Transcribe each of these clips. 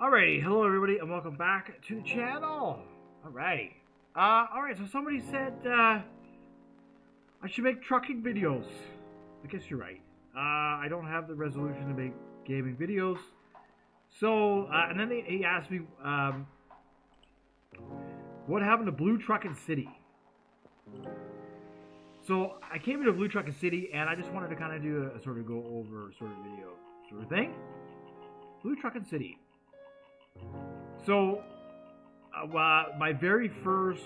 Alrighty, hello everybody, and welcome back to the channel. Alrighty. Alright, so somebody said, I should make trucking videos. I guess you're right. I don't have the resolution to make gaming videos. So, and then he asked me, what happened to Blue Truckin' City? So, I came into Blue Truckin' City, and I just wanted to kind of do a sort of go over sort of video sort of thing. Blue Truckin' City. So, my very first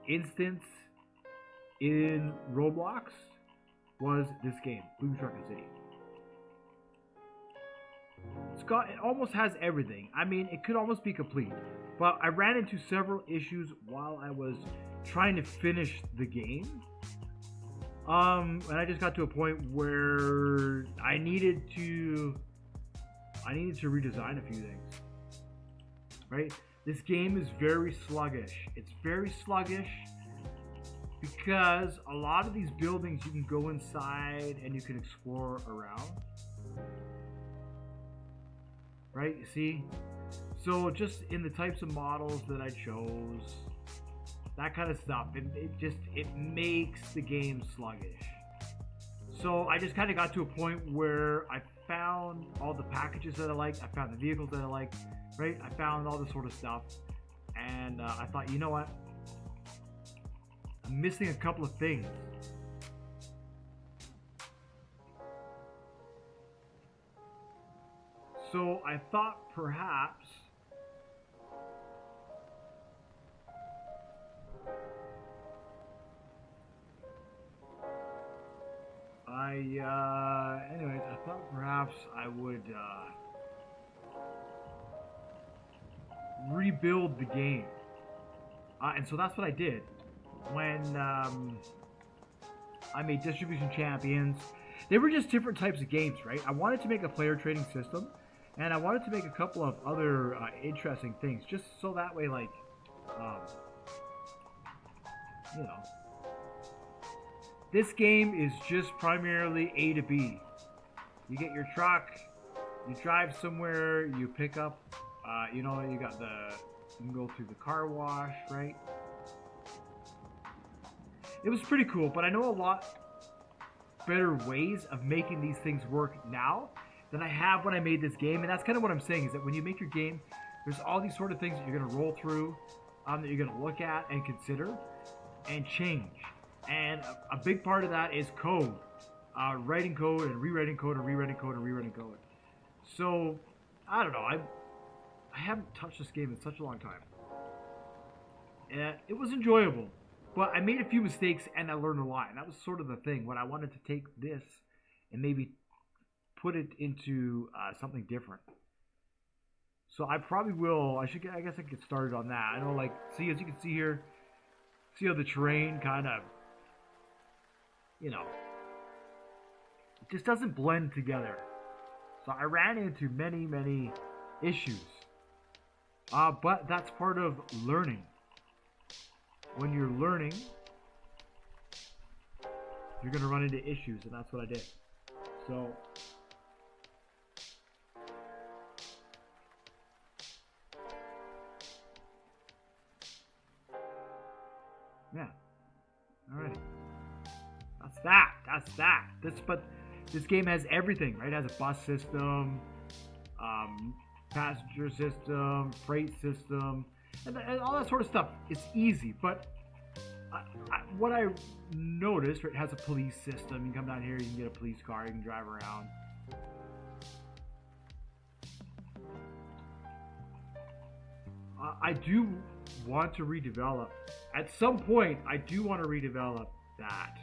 instance in Roblox was this game, Blue Truckin' City. It almost has everything. I mean, it could almost be complete. But I ran into several issues while I was trying to finish the game. And I just got to a point where I needed to redesign a few things. Right? This game is very sluggish. It's very sluggish because a lot of these buildings you can go inside and you can explore around. Right? You see? So just in the types of models that I chose, that kind of stuff, it makes the game sluggish. So I just kind of got to a point where I found all the packages that I liked. I found the vehicles that I liked. Right? I found all this sort of stuff. And I thought, you know what? I'm missing a couple of things. So I thought perhaps anyways, I thought perhaps I would rebuild the game. And so that's what I did when I made Distribution Champions. They were just different types of games, right? I wanted to make a player trading system, and I wanted to make a couple of other interesting things, just so that way, like, you know, this game is just primarily A to B. You get your truck, you drive somewhere, you pick up, you know, you can go through the car wash, right? It was pretty cool, but I know a lot better ways of making these things work now than I have when I made this game. And that's kind of what I'm saying, is that when you make your game, there's all these sort of things that you're going to roll through, that you're going to look at and consider and change. And a big part of that is code. Writing code and rewriting code and rewriting code and rewriting code. So, I don't know. I haven't touched this game in such a long time. And it was enjoyable. But I made a few mistakes and I learned a lot. And that was sort of the thing. When I wanted to take this and maybe put it into something different. So I probably will. I guess I could get started on that. I know, like, see, as you can see here, see how the terrain kind of, you know, it just doesn't blend together. So I ran into many issues. But that's part of learning. When you're learning, you're going to run into issues, and that's what I did. So, yeah. Alright. That's that. This game has everything, right? It has a bus system, passenger system, freight system, and all that sort of stuff. It's easy, but what I noticed, right, it has a police system. You can come down here, you can get a police car, you can drive around. I do want to redevelop. At some point, I do want to redevelop that.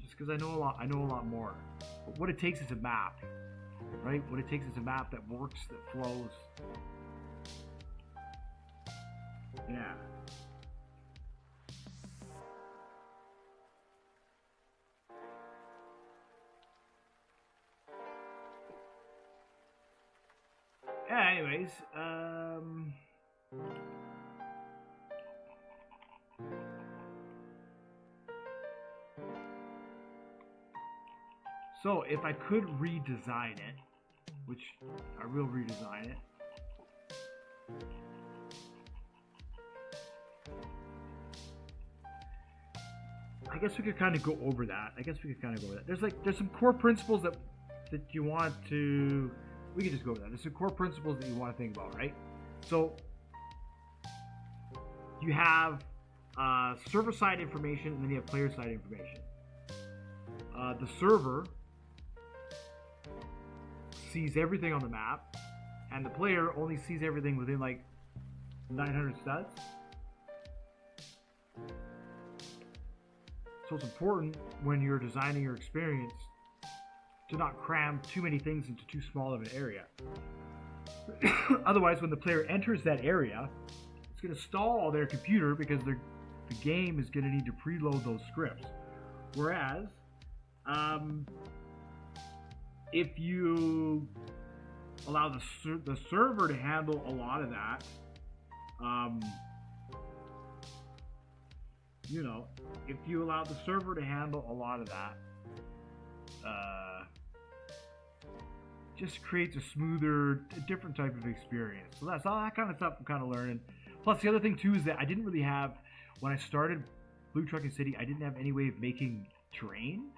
Just because I know a lot more. But what it takes is a map. Right? What it takes is a map that works, that flows. Yeah. Yeah, anyways, so if I could redesign it, which I will redesign it. I guess we could kind of go over that. There's some core principles that you want to. We could just go over that. There's some core principles that you want to think about, right? So you have server-side information, and then you have player-side information. The server sees everything on the map, and the player only sees everything within like 900 studs. So it's important when you're designing your experience to not cram too many things into too small of an area. Otherwise, when the player enters that area, it's going to stall their computer because the game is going to need to preload those scripts. Whereas, if you allow the server to handle a lot of that, if you allow the server to handle a lot of that, just creates a smoother, different type of experience. So that's all that kind of stuff I'm kind of learning. Plus, the other thing too is that I didn't really have, when I started Blue Trucking City, I didn't have any way of making terrain,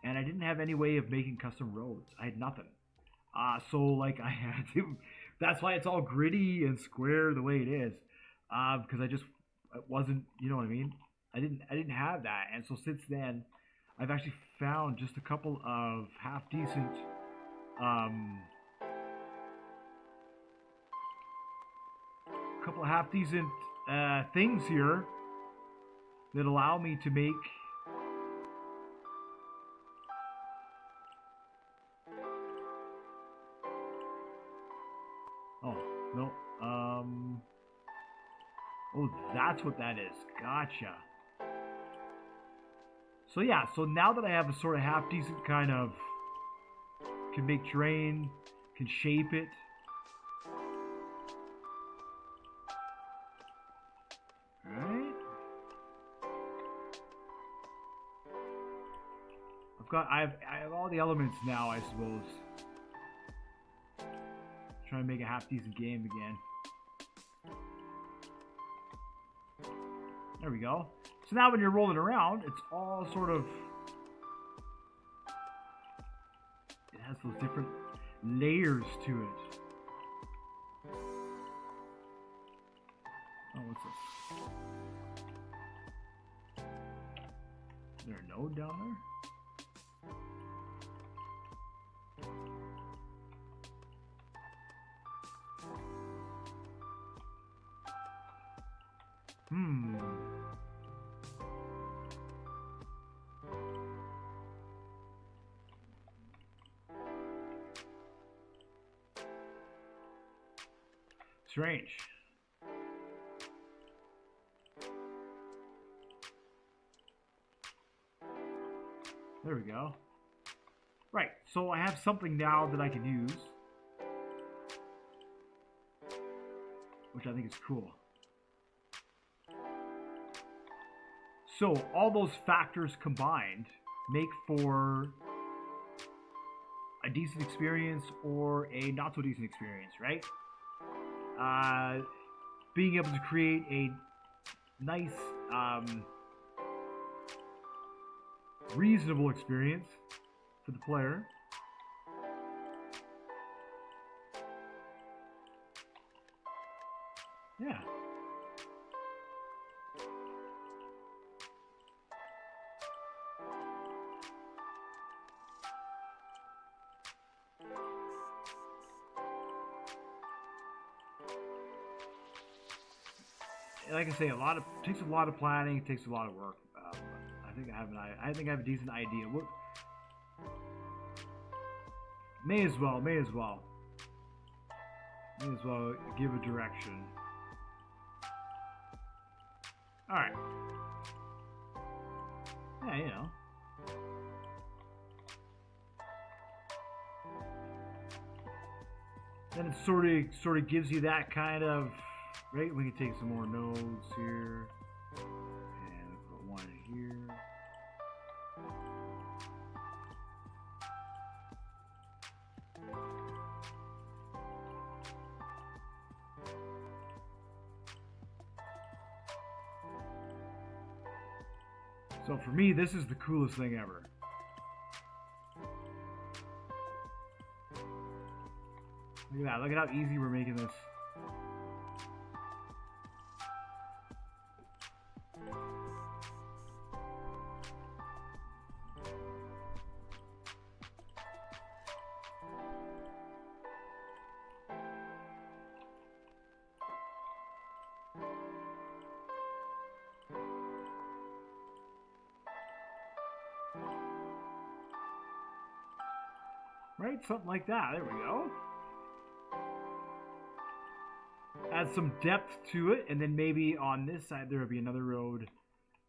and I didn't have any way of making custom roads. I had nothing. So like I had to. That's why it's all gritty and square the way it is, because it wasn't. You know what I mean? I didn't have that, and so since then, I've actually found just a couple of half decent. Things here that allow me to make that's what that is. Gotcha. So yeah, so now that I have a sort of half decent kind of, can make terrain, can shape it. Alright. I have all the elements now, I suppose. Try and make a half decent game again. There we go. So now when you're rolling around, it's all sort of, it has those different layers to it. Oh, what's this? Is there a node down there? Strange. There we go. Right, so I have something now that I can use, which I think is cool. So all those factors combined make for a decent experience or a not so decent experience, right? Being able to create a nice, reasonable experience for the player. Yeah. Like I say, it takes a lot of planning. It takes a lot of work. I think I have a decent idea. May as well give a direction. All right. Yeah, you know. Then it sort of gives you that kind of. Right, we can take some more nodes here, and put one here. So for me, this is the coolest thing ever. Look at that. Look at how easy we're making this. Right? Something like that. There we go. Add some depth to it, and then maybe on this side there will be another road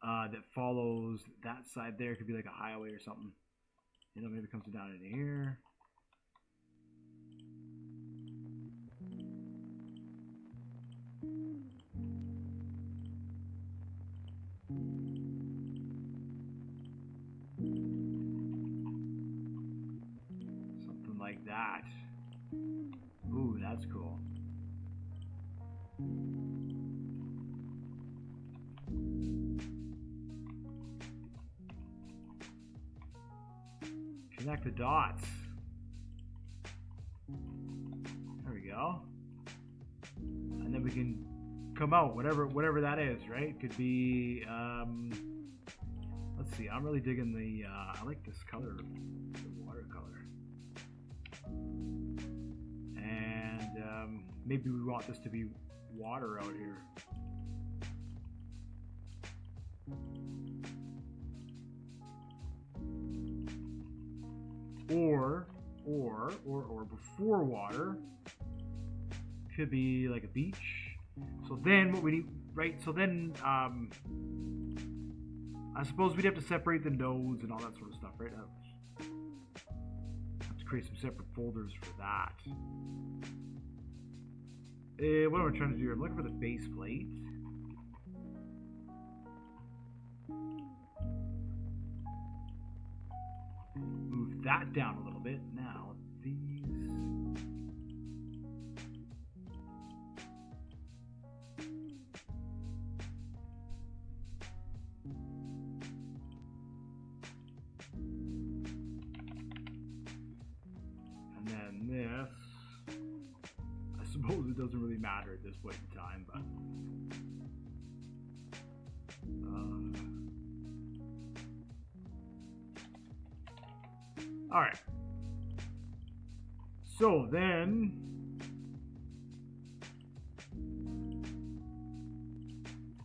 that follows that side there. It could be like a highway or something. You know, maybe it comes down into here. Something like that. Ooh, that's cool. Connect the dots. There we go. And then we can come out, whatever that is, right? Could be, let's see, I'm really digging the, I like this color, the watercolor. And maybe we want this to be water out here. Or before water could be like a beach. So then what we need, right? So then I suppose we'd have to separate the nodes and all that sort of stuff, right? Have to create some separate folders for that. What am I trying to do? I'm looking for the base plate. Move that down a little bit. Now these. And then this. I suppose it doesn't really matter at this point in time, but. All right. So then,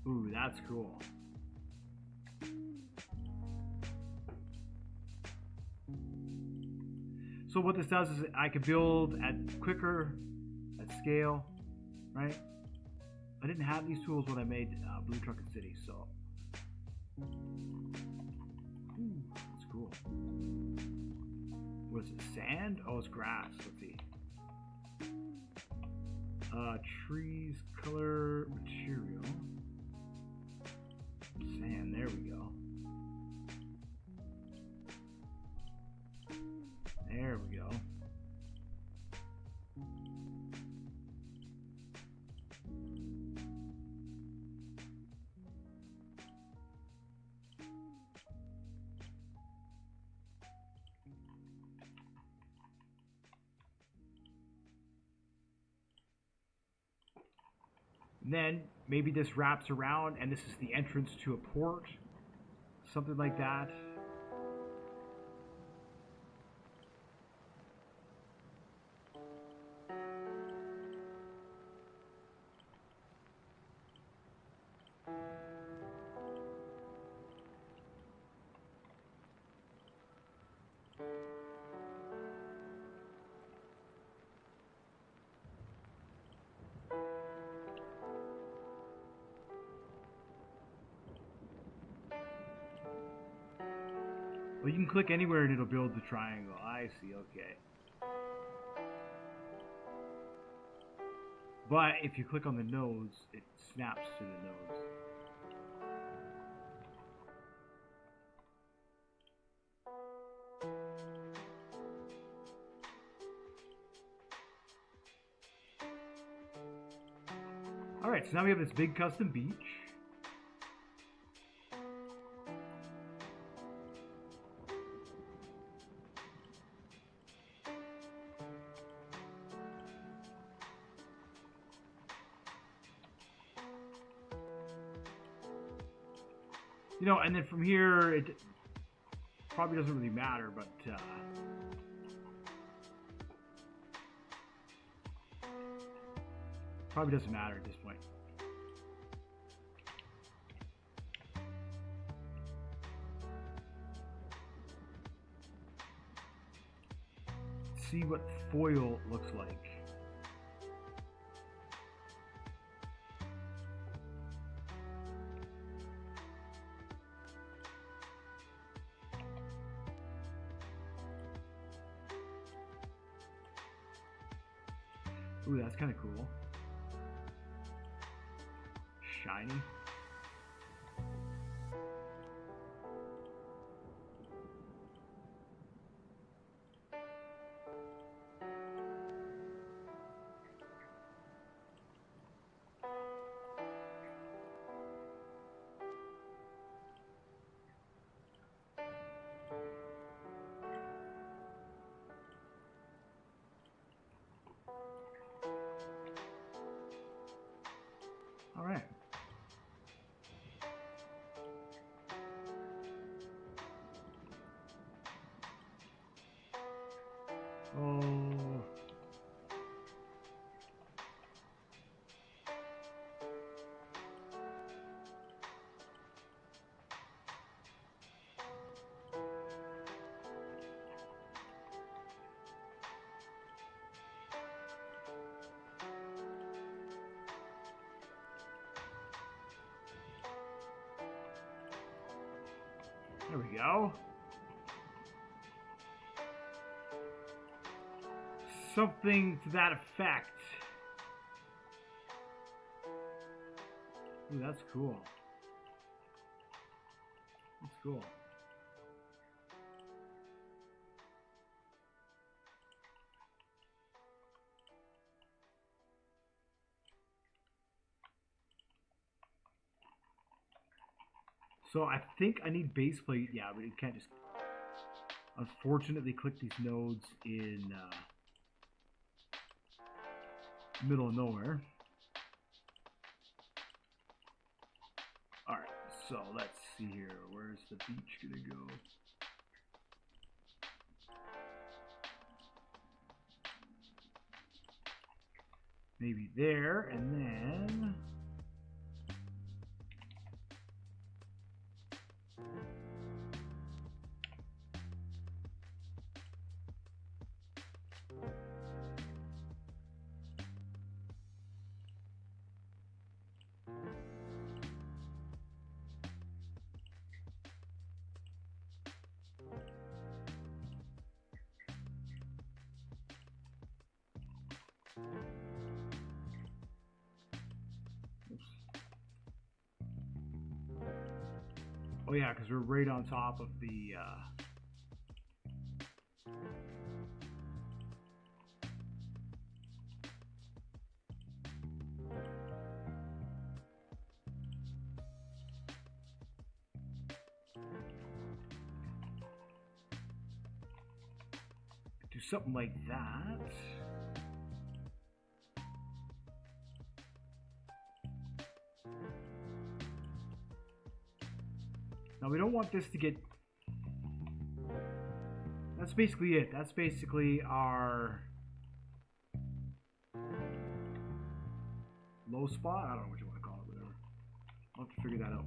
ooh, that's cool. So what this does is I can build at quicker, at scale, right? I didn't have these tools when I made Blue Truckin' City, so. Ooh, that's cool. Was it sand? Oh, it's grass. Let's see. Trees, color, material. Sand. There we go. There we go. And then maybe this wraps around and this is the entrance to a port. Something like that. Well, you can click anywhere and it'll build the triangle. I see, okay. But if you click on the nodes, it snaps to the nodes. Alright, so now we have this big custom beach. You know, and then from here, it probably doesn't really matter, but probably doesn't matter at this point. See what foil looks like. Ooh, that's kind of cool. Shiny. All right. Oh. There we go. Something to that effect. Ooh, that's cool. That's cool. So I think I need base plate. Yeah, but it can't just unfortunately click these nodes in middle of nowhere. Alright, so let's see here. Where's the beach gonna go? Maybe there, and then oh yeah, because we're right on top of the do something like that. Now we don't want this to get... That's basically it. That's basically our low spot. I don't know what you want to call it, whatever. I'll have to figure that out.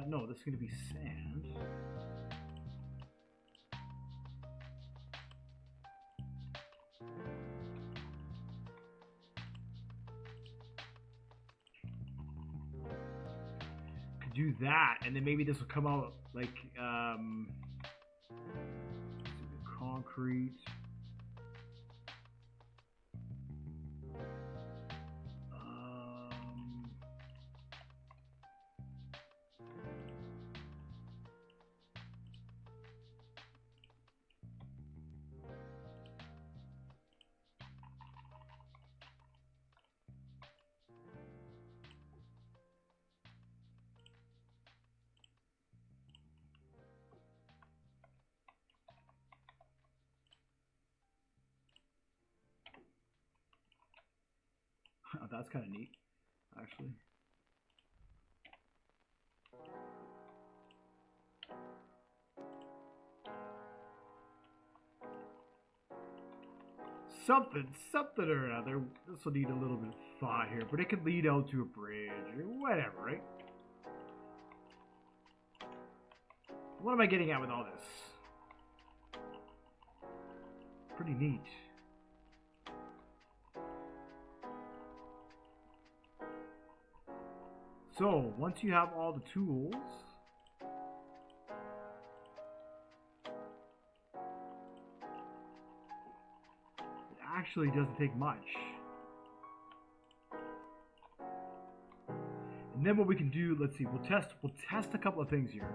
No, this is going to be sand. Could do that, and then maybe this will come out like concrete. Oh, that's kind of neat, actually. Something or another. This will need a little bit of thought here, but it could lead out to a bridge or whatever, right? What am I getting at with all this? Pretty neat. So, once you have all the tools, it actually doesn't take much. And then what we can do, let's see, we'll test a couple of things here.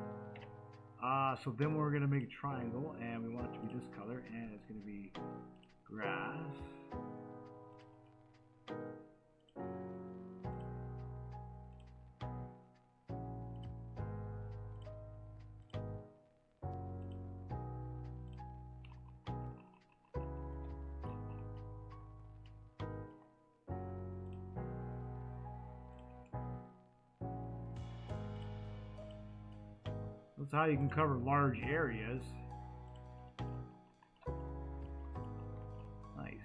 So then we're gonna make a triangle, and we want it to be this color, and it's gonna be grass. That's how you can cover large areas. Nice.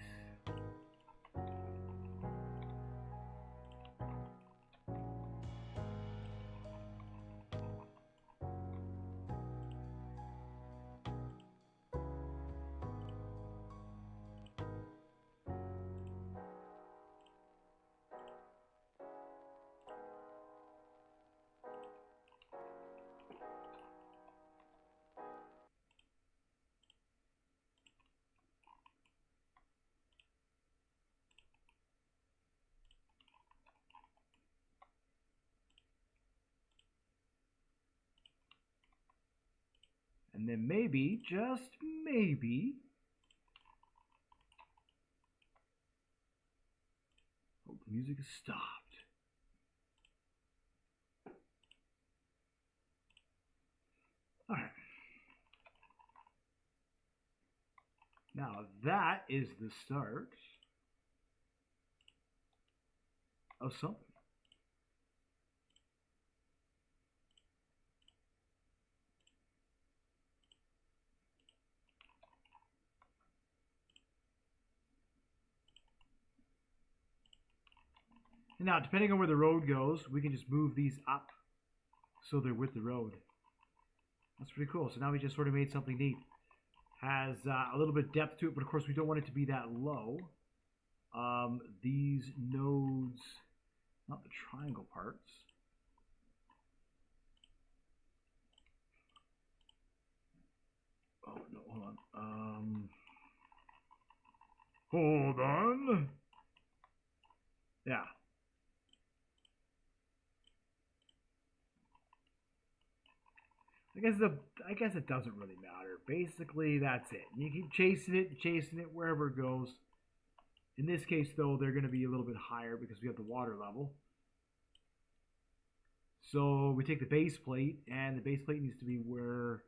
And then maybe, just maybe, oh, the music has stopped. All right. Now that is the start of something. And now, depending on where the road goes, we can just move these up so they're with the road. That's pretty cool. So now we just sort of made something neat. Has a little bit of depth to it, but of course we don't want it to be that low. These nodes, not the triangle parts. Oh, no, hold on. Hold on. Yeah. I guess it doesn't really matter. Basically, that's it. You keep chasing it wherever it goes. In this case, though, they're going to be a little bit higher because we have the water level. So we take the base plate, and the base plate needs to be where,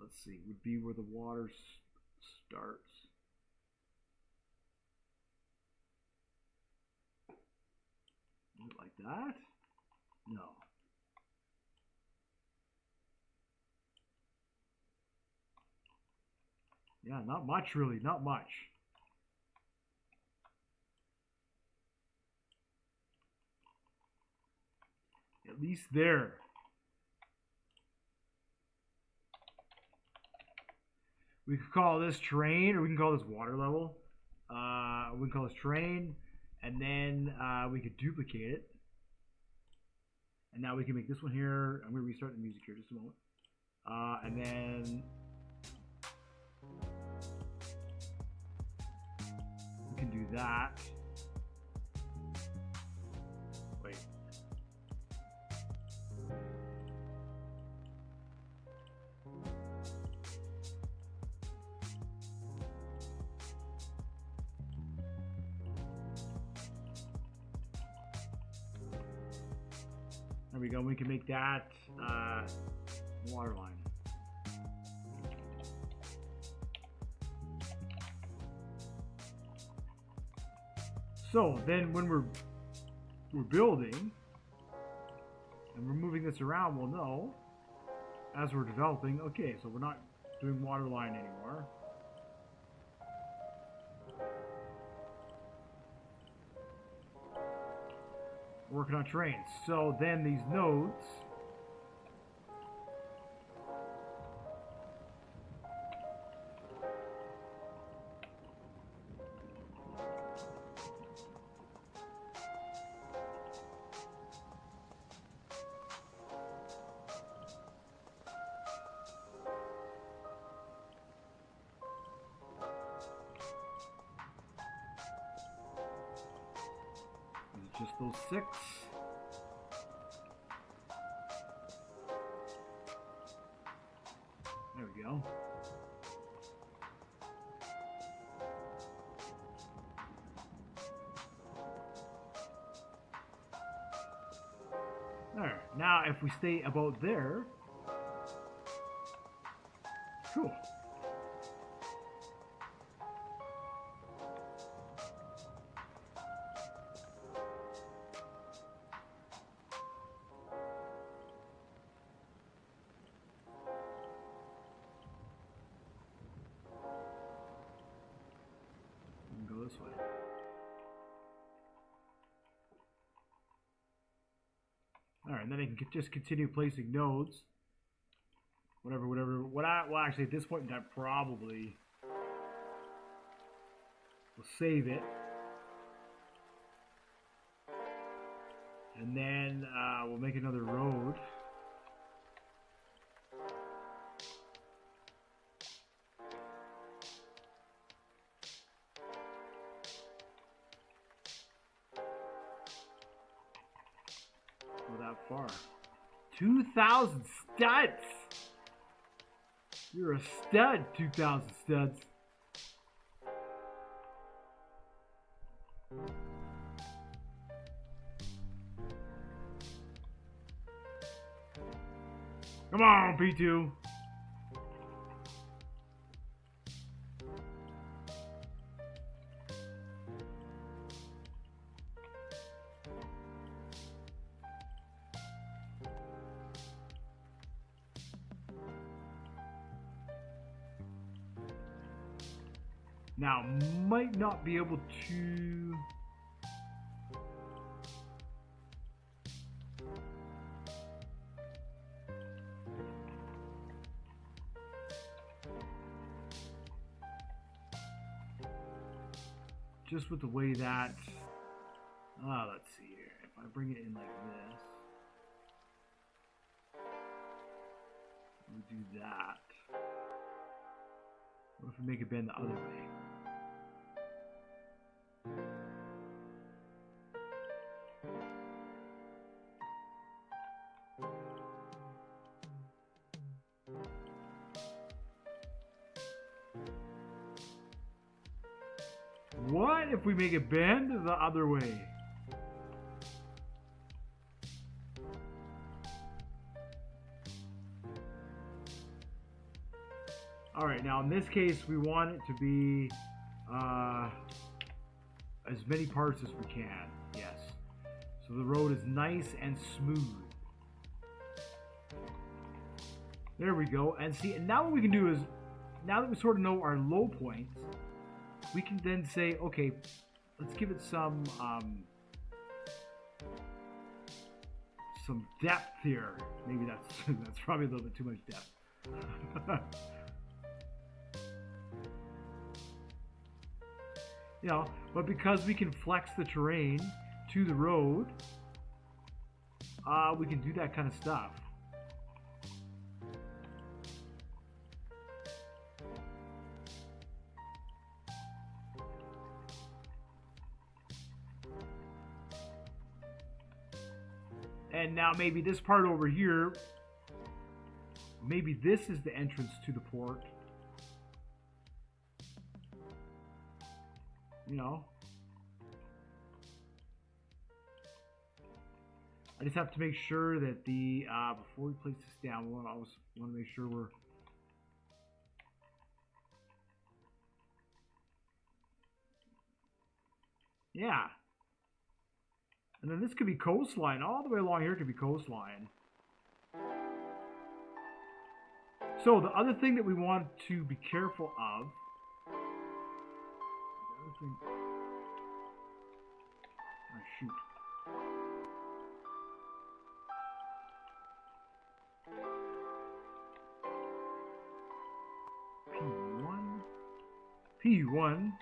let's see, would be where the water starts. Is it like that? No. Yeah, not much really, not much. At least there. We could call this terrain, or we can call this water level. We can call this terrain, and then we could duplicate it. And now we can make this one here. I'm going to restart the music here just a moment. And then we can do that. Wait. There we go. We can make that water line. So then when we're building and we're moving this around, we'll know as we're developing, okay, so we're not doing water line anymore. We're working on terrain. So then these nodes, just those 6. There we go. There. Now if we stay about there, cool. Go this way. Alright, and then I can just continue placing nodes. Whatever. Well, actually, at this point in time, probably we'll save it. And then we'll make another road. That far. 2,000 studs! You're a stud, 2,000 studs. Come on, P2. Now, might not be able to... Just with the way that... let's see here. If I bring it in like this... We'll do that. What if we make it bend the other way? What if we make it bend the other way? Alright, now in this case, we want it to be as many parts as we can. Yes. So the road is nice and smooth. There we go. And see, and now what we can do is, now that we sort of know our low points, we can then say, okay, let's give it some depth here. Maybe that's probably a little bit too much depth. You know, but because we can flex the terrain to the road, we can do that kind of stuff. And now maybe this part over here, maybe this is the entrance to the port. You know, I just have to make sure that the before we place this down, I always want to make sure we're And then this could be coastline. All the way along here could be coastline. So the other thing that we want to be careful of. Oh, shoot. P1.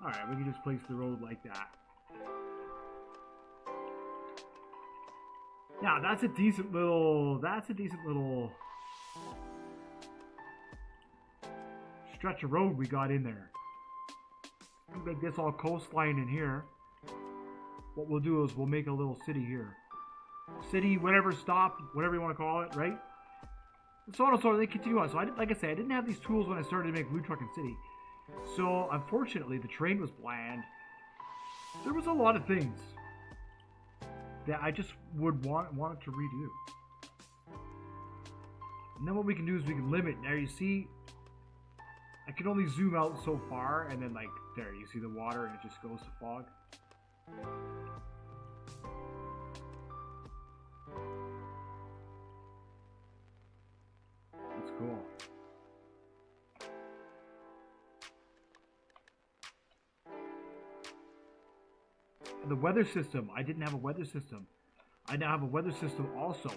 Alright, we can just place the road like that. Now that's a decent little stretch of road we got in there. We make this all coastline in here. What we'll do is we'll make a little city here. City, whatever, stop, whatever you want to call it, right? And so on and so on, they continue on. So like I said, I didn't have these tools when I started to make Blue Truck and City. So unfortunately, the terrain was bland. There was a lot of things that I just would want it to redo. And then what we can do is we can limit. Now you see, I can only zoom out so far, and then like there, you see the water, and it just goes to fog. That's cool. The weather system. I didn't have a weather system. I now have a weather system also,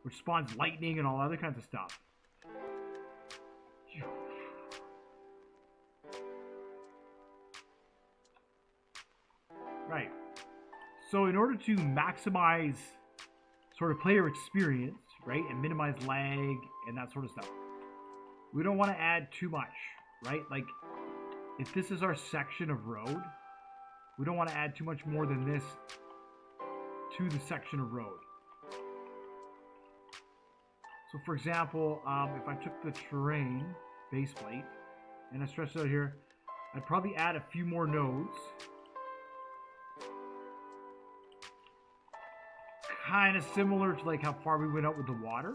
which spawns lightning and all other kinds of stuff. Right. So in order to maximize sort of player experience, right, and minimize lag and that sort of stuff, we don't want to add too much, right? Like, if this is our section of road, we don't want to add too much more than this to the section of road. So for example, if I took the terrain base plate and I stretched it out here, I'd probably add a few more nodes. Kind of similar to like how far we went out with the water,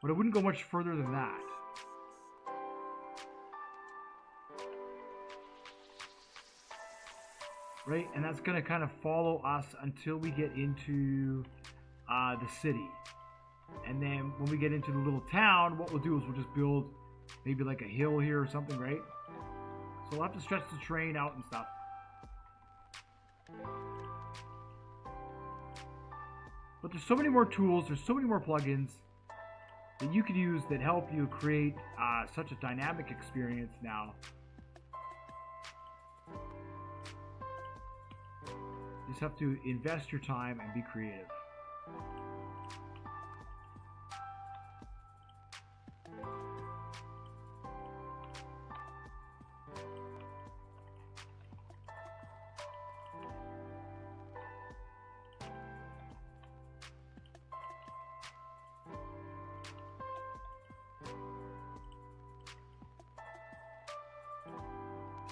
but I wouldn't go much further than that. Right, and that's going to kind of follow us until we get into the city. And then when we get into the little town, what we'll do is we'll just build maybe like a hill here or something, right? So we'll have to stretch the terrain out and stuff. But there's so many more tools, there's so many more plugins that you can use that help you create such a dynamic experience now. You just have to invest your time and be creative.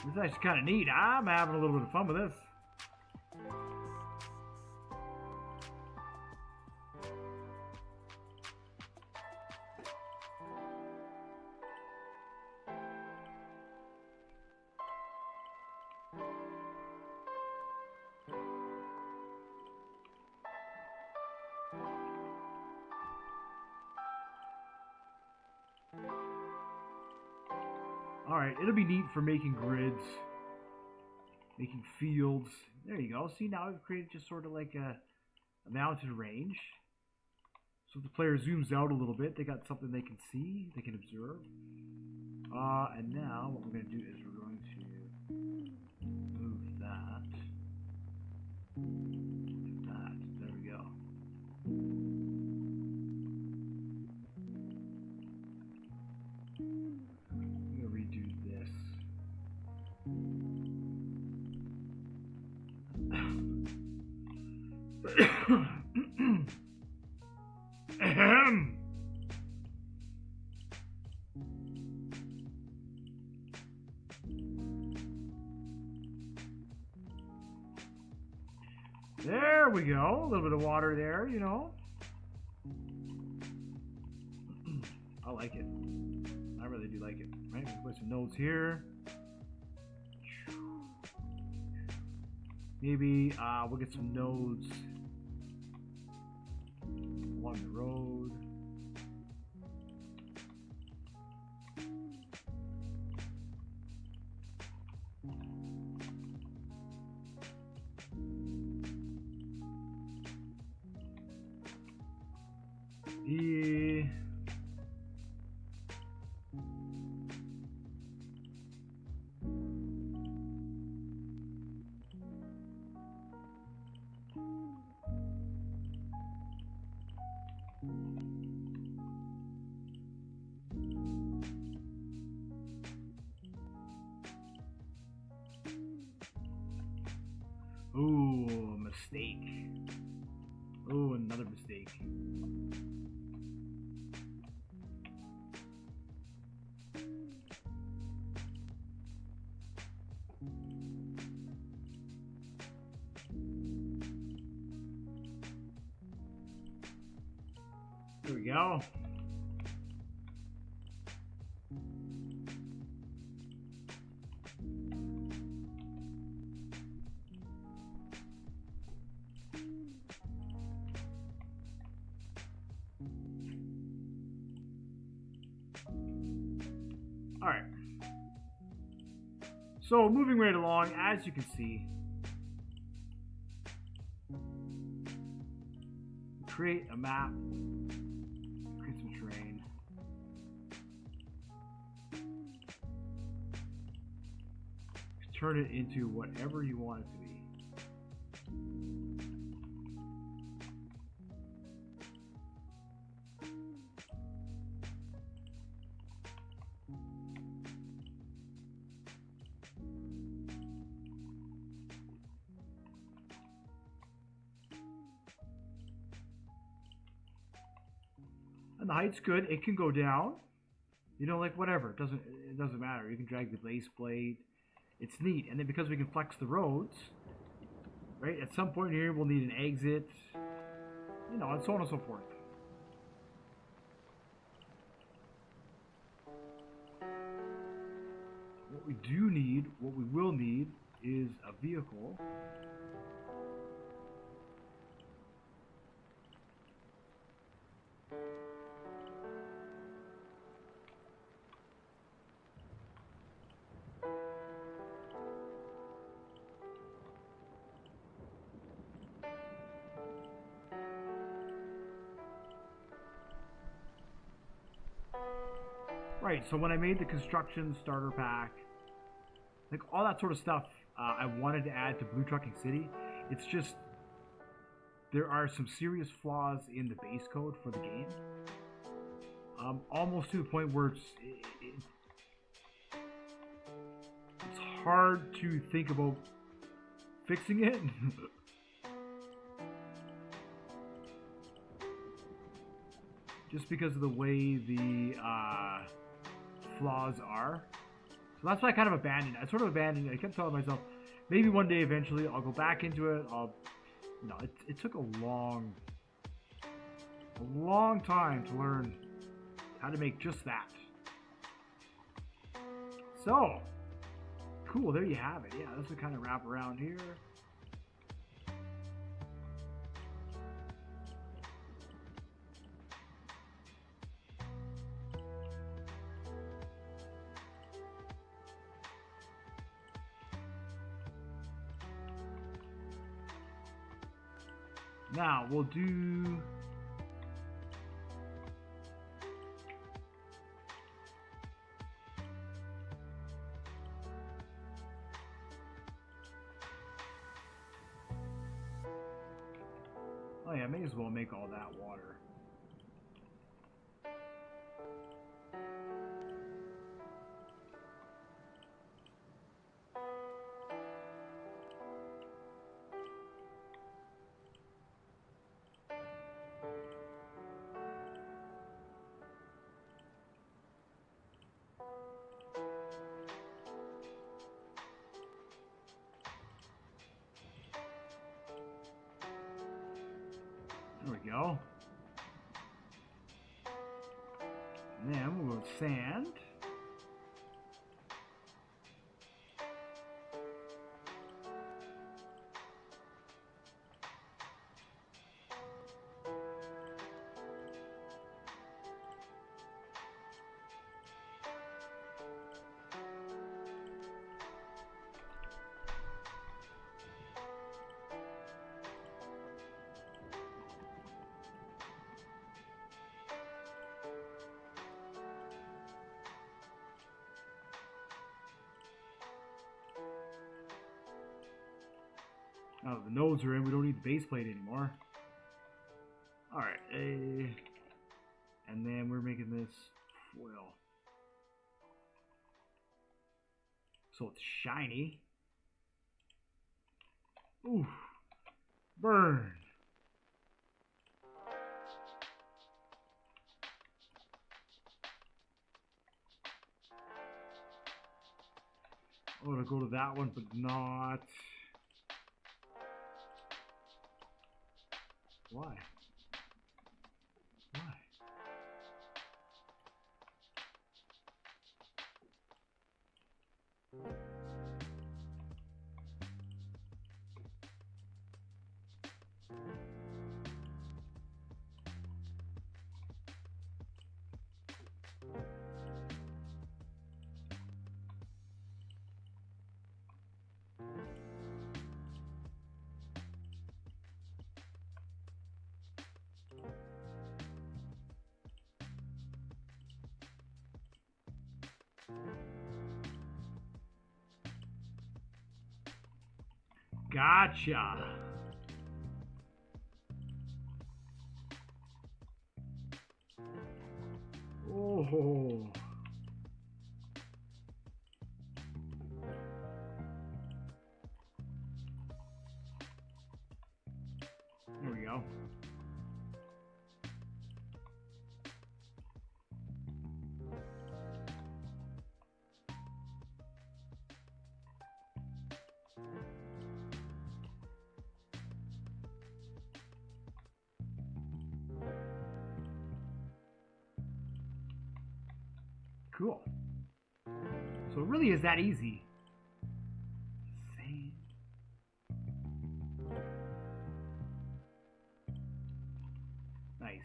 This is actually kind of neat. I'm having a little bit of fun with this. Alright, it'll be neat for making grids, making fields. There you go. See, now I've created just sort of like a mountain range. So if the player zooms out a little bit, they got something they can see, they can observe. And now what we're going to do is we're going to move that. Like that. There we go. There There we go. A little bit of water there, you know. I like it. I really do like it. Right, we'll put some nodes here. Maybe we'll get some nodes along the road. Yeah. Ooh, mistake. Ooh, another mistake. There we go. All right. So moving right along, as you can see, create a map, create some terrain. Turn it into whatever you want it to be. And the height's good. It can go down. You know, like whatever. It doesn't matter. You can drag the base plate. It's neat. And then because we can flex the roads, right? At some point here we'll need an exit. You know, and so on and so forth. What we do need, what we will need, is a vehicle. Right, so when I made the construction starter pack, like all that sort of stuff, I wanted to add to Blue Trucking City. It's just there are some serious flaws in the base code for the game, almost to the point where it's hard to think about fixing it. Just because of the way the flaws are. So that's why I kind of abandoned it. I sort of abandoned it. I kept telling myself, maybe one day eventually I'll go back into it. No, it took a long time to learn how to make just that. So, cool, there you have it. Yeah, this will kind of wrap around here. Now we'll do oh yeah, may as well make all that water. we go. And then we'll go with sand. Now that the nodes are in, we don't need the base plate anymore. Alright, and then we're making this foil. So it's shiny. Ooh, burn. Oh, to go to that one, but not. Why? Why? Gotcha. Oh. There we go. Cool. So it really is that easy. Same. Nice.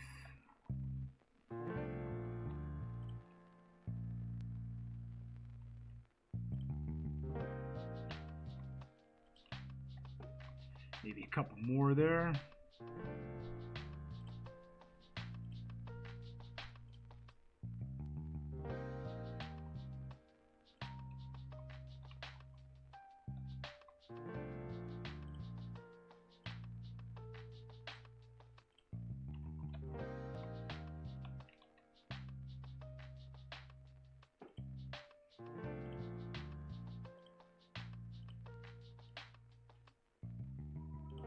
Maybe a couple more there.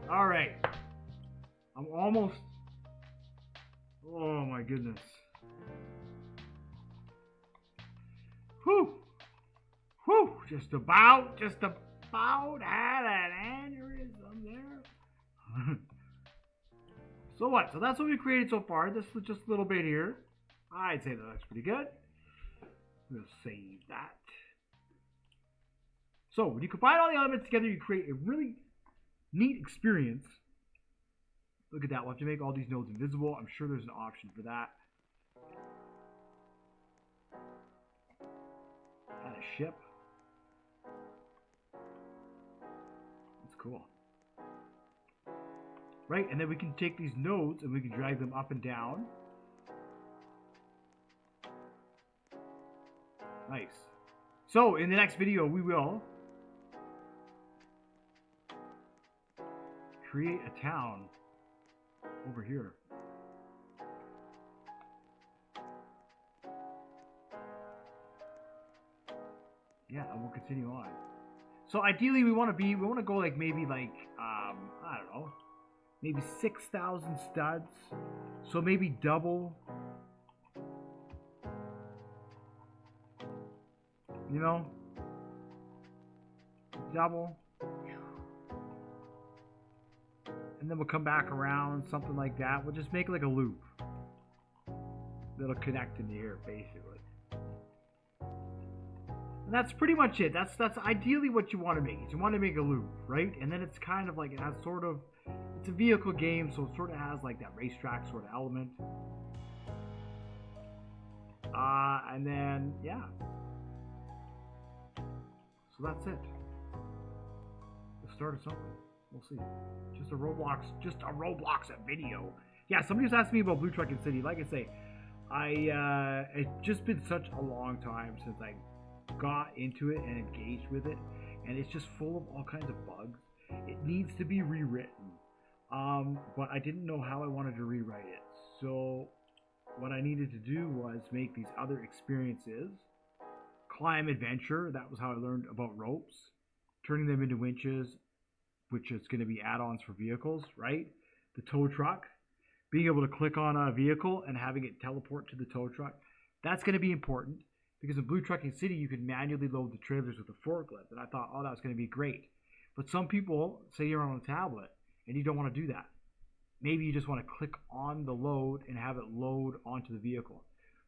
All right. I'm almost. Oh my goodness. Whew. Whew. Just about had an aneurysm there. So what? So that's what we created so far. This was just a little bit here. I'd say that looks pretty good. We'll save that. So when you combine all the elements together, you create a really neat experience. Look at that. We'll have to make all these nodes invisible. I'm sure there's an option for that. Add a ship. That's cool. Right, and then we can take these nodes and we can drag them up and down. Nice. So in the next video, we will create a town over here. Yeah, and we'll continue on. So ideally, we want to go like maybe like I don't know, maybe 6,000 studs. So maybe double. You know, double. and then we'll come back around, something like that. We'll just make like a loop that'll connect into here, basically. And that's pretty much it. That's ideally what you want to make. Is you want to make a loop, right? And then it's kind of like it has sort of, it's a vehicle game, so it sort of has like that racetrack sort of element. And then yeah. So that's it. The start of something. We'll see. Just a Roblox video. Yeah, somebody was asking me about Blue Trucking City. Like I say, it's just been such a long time since I got into it and engaged with it, and it's just full of all kinds of bugs. It needs to be rewritten, but I didn't know how I wanted to rewrite it. So what I needed to do was make these other experiences. Climb adventure, that was how I learned about ropes, turning them into winches, which is going to be add-ons for vehicles, right? The tow truck, being able to click on a vehicle and having it teleport to the tow truck. That's going to be important because in Blue Trucking City, you can manually load the trailers with a forklift. And I thought, oh, that's going to be great. But some people say you're on a tablet and you don't want to do that. Maybe you just want to click on the load and have it load onto the vehicle.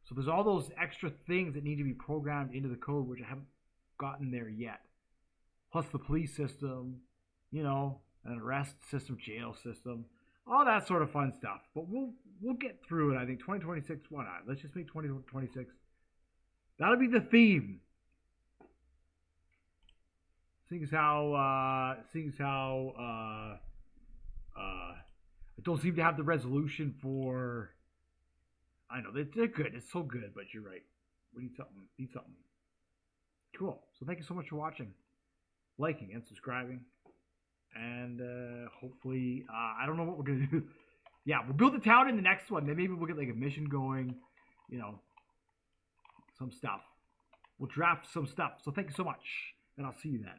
So there's all those extra things that need to be programmed into the code, which I haven't gotten there yet. Plus the police system, you know, an arrest system, jail system, all that sort of fun stuff. But we'll get through it. I think 2026. Why not? Let's just make 2026. That'll be the theme. Seeing as how I don't seem to have the resolution for. I know they're good. It's so good, but you're right. We need something. Cool. So thank you so much for watching, liking, and subscribing. And hopefully, I don't know what we're gonna do. Yeah, we'll build a town in the next one. Then maybe we'll get like a mission going. You know, some stuff. We'll draft some stuff. So thank you so much, and I'll see you then.